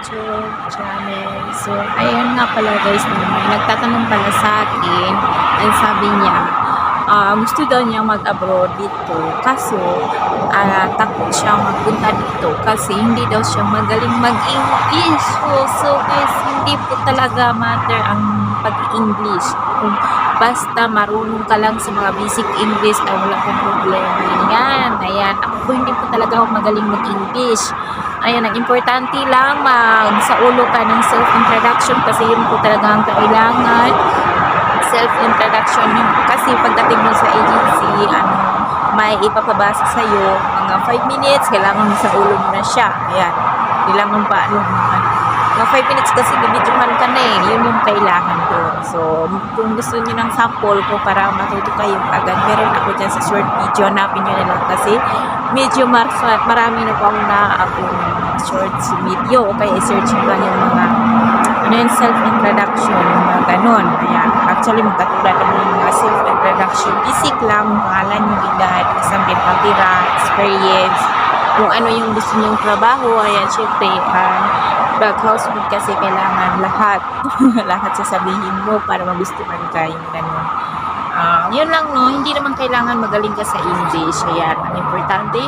YouTube channel. So, ayan nga pala guys, may nagtatanong pala sa akin, ay sabi niya, gusto daw niya mag-abroad dito, kaso takot siya magpunta dito kasi hindi daw siya magaling mag-English. So guys, hindi po talaga matter ang pag-English. Kung basta marunong ka lang sa mga basic English ay wala kang problema. Yan, ayan. Ako po hindi po talaga ako magaling mag-English. Ayan, ang importante lang sa ulo ka ng self-introduction kasi yun po talaga ang kailangan. Self-introduction yun kasi pagdating mo sa agency, may ipapabasa sa'yo, mga 5 minutes, kailangan mo sa ulo mo na siya. Ayan, kailangan pa, mga 5 minutes kasi bibidyohan ka na yun yung kailangan ko. So, kung gusto niyo ng sample ko para matuto kayo agad, meron ako dyan sa short video, hanapin nyo na lang kasi medyo marami na po akong na-upload short video, kaya i-search nyo lang yung mga self-introduction, mga ganon. Ayan, actually magkatulad naman yung mga self-introduction, basic lang, pangalan yung edad, isang pinatira, experience, kung ano yung gusto nyong trabaho. Ayan, syempre, household kasi kailangan lahat lahat sasabihin mo para magustuhan ka, yung ganon. Yun lang, no, hindi naman kailangan magaling ka sa English. Ayan, ang importante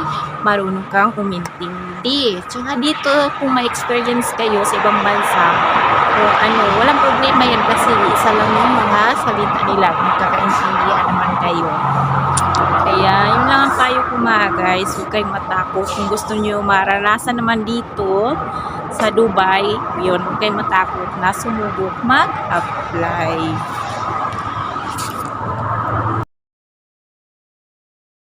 marunong kang umintindi. Tsaka dito kung may experience kayo sa ibang bansa o walang problema yan kasi isa lang yung mga salita nila, magkakaintindihan naman kayo. Kaya yun lang ang payo ko mga guys, huwag kayong matakot. Kung gusto nyo maranasan naman dito sa Dubai, yun, huwag kayong matakot na sumubok mag-apply.